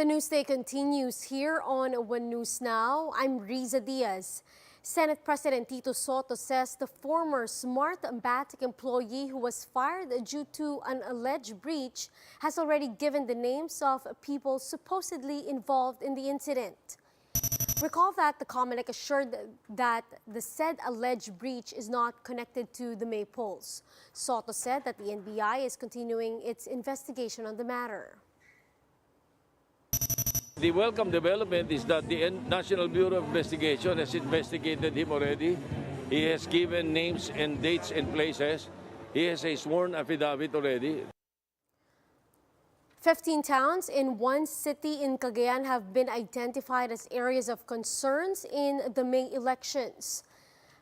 The newsday continues here on One News Now. I'm Riza Diaz. Senate President Tito Soto says the former Smart Batik employee who was fired due to an alleged breach has already given the names of people supposedly involved in the incident. Recall that the Comelec assured that the said alleged breach is not connected to the May polls. Soto said that the NBI is continuing its investigation on the matter. The welcome development is that the National Bureau of Investigation has investigated him already. He has given names and dates and places. He has a sworn affidavit already. 15 towns in one city in Cagayan have been identified as areas of concerns in the May elections.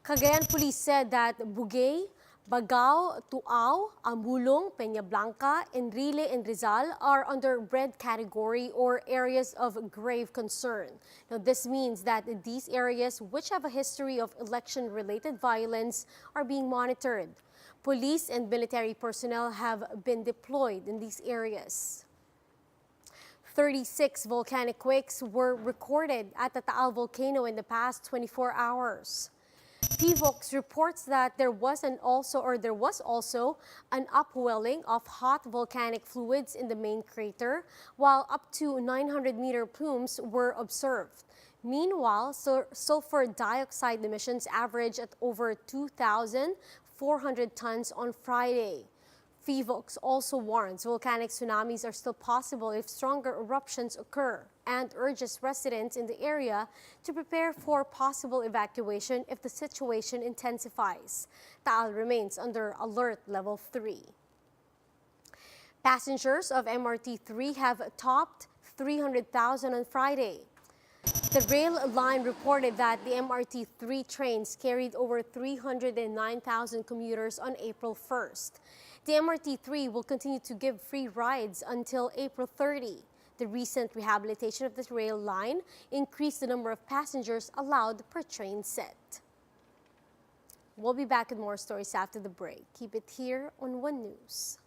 Cagayan Police said that Bugay, Bagao, Tuao, Amulong, Peña Blanca, Enrile, and Rizal are under red category or areas of grave concern. Now, this means that these areas, which have a history of election-related violence, are being monitored. Police and military personnel have been deployed in these areas. 36 volcanic quakes were recorded at the Taal volcano in the past 24 hours. PVOX reports that there was also an upwelling of hot volcanic fluids in the main crater, while up to 900-meter plumes were observed. Meanwhile, sulfur dioxide emissions averaged at over 2,400 tons on Friday. PVOX also warns volcanic tsunamis are still possible if stronger eruptions occur and urges residents in the area to prepare for possible evacuation if the situation intensifies. Taal remains under alert level 3. Passengers of MRT-3 have topped 300,000 on Friday. The rail line reported that the MRT-3 trains carried over 309,000 commuters on April 1st. The MRT-3 will continue to give free rides until April 30. The recent rehabilitation of this rail line increased the number of passengers allowed per train set. We'll be back with more stories after the break. Keep it here on One News.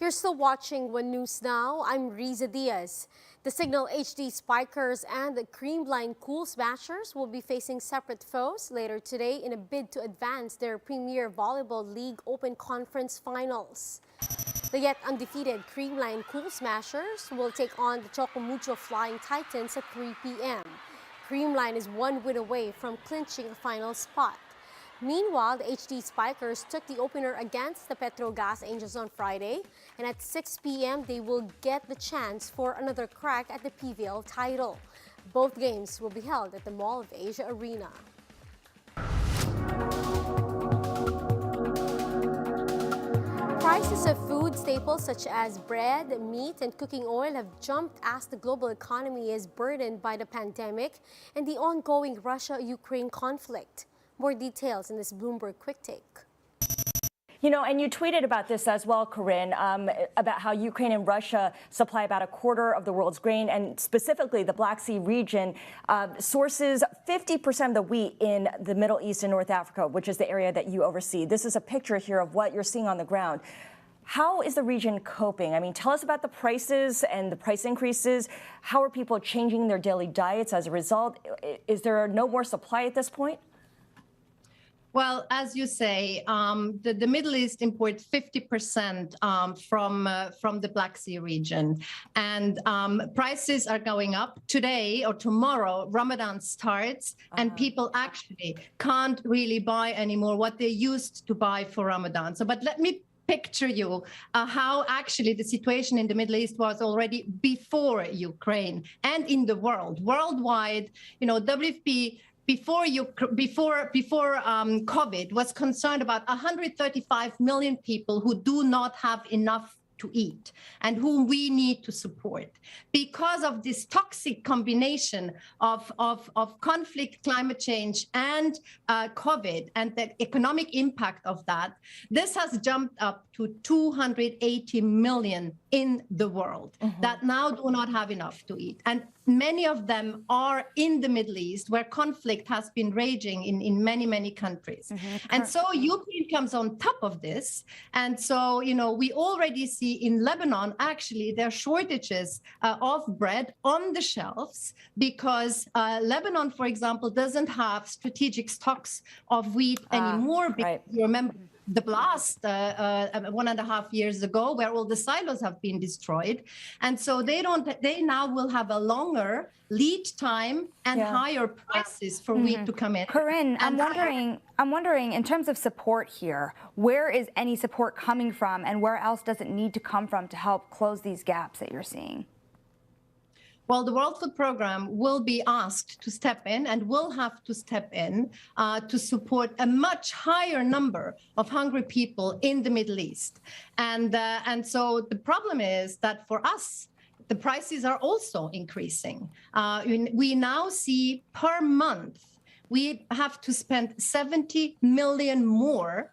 You're still watching One News Now. I'm Riza Diaz. The Signal HD Spikers and the Creamline Cool Smashers will be facing separate foes later today in a bid to advance their Premier Volleyball League Open Conference Finals. The yet undefeated Creamline Cool Smashers will take on the Chocomucho Flying Titans at 3 p.m. Creamline is one win away from clinching a final spot. Meanwhile, the HD Spikers took the opener against the Petrogas Angels on Friday, and at 6 p.m. they will get the chance for another crack at the PVL title. Both games will be held at the Mall of Asia Arena. Prices of food staples such as bread, meat, and cooking oil have jumped as the global economy is burdened by the pandemic and the ongoing Russia-Ukraine conflict. More details in this Bloomberg Quick Take. You know, and you tweeted about this as well, Corinne, about how Ukraine and Russia supply about a quarter of the world's grain, and specifically the Black Sea region sources 50% of the wheat in the Middle East and North Africa, which is the area that you oversee. This is a picture here of what you're seeing on the ground. How is the region coping? I mean, tell us about the prices and the price increases. How are people changing their daily diets as a result? Is there no more supply at this point? Well, as you say, the Middle East imports 50% from the Black Sea region, and prices are going up. Today or tomorrow, Ramadan starts, and people actually can't really buy anymore what they used to buy for Ramadan. So, but let me picture you how actually the situation in the Middle East was already before Ukraine and in the world. Worldwide, you know, WFP before COVID was concerned about 135 million people who do not have enough to eat and whom we need to support. Because of this toxic combination of conflict, climate change, and COVID, and the economic impact of that, this has jumped up to 280 million in the world that now do not have enough to eat. And many of them are in the Middle East, where conflict has been raging in many, many countries. And so Ukraine comes on top of this. And so, you know, we already see in Lebanon, actually, there are shortages of bread on the shelves because Lebanon, for example, doesn't have strategic stocks of wheat anymore. Because you remember the blast 1.5 years ago, where all the silos have been destroyed. And so they now will have a longer lead time and higher prices for wheat to come in. Corinne, I'm wondering in terms of support here, where is any support coming from and where else does it need to come from to help close these gaps that you're seeing? Well, the World Food Programme will be asked to step in and will have to step in to support a much higher number of hungry people in the Middle East. And so the problem is that for us, the prices are also increasing. We now see per month, we have to spend $70 million more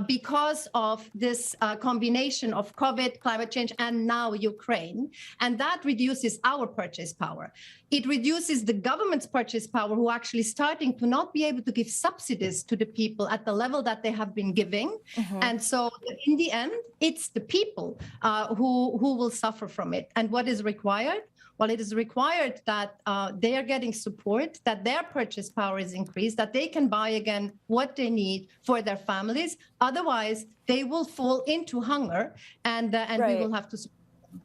because of this combination of COVID, climate change, and now Ukraine. And that reduces our purchase power. It reduces the government's purchase power, who are actually starting to not be able to give subsidies to the people at the level that they have been giving. And so in the end, it's the people who will suffer from it. And what is required? Well, it is required that they are getting support, that their purchase power is increased, that they can buy again what they need for their families. Otherwise, they will fall into hunger, and we will have to support them.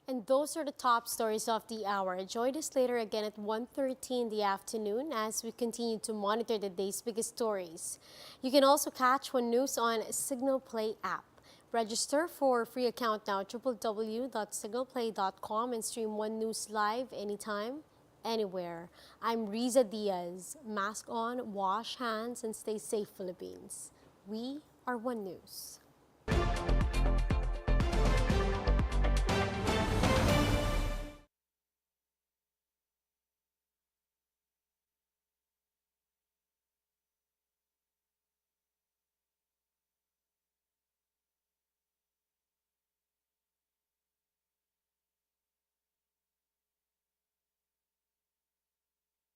And those are the top stories of the hour. Join us later again at 1:30 in the afternoon as we continue to monitor the day's biggest stories. You can also catch One News on Signal Play app. Register for a free account now, www.signalplay.com, and stream One News live anytime, anywhere. I'm Riza Diaz. Mask on, wash hands, and stay safe, Philippines. We are One News.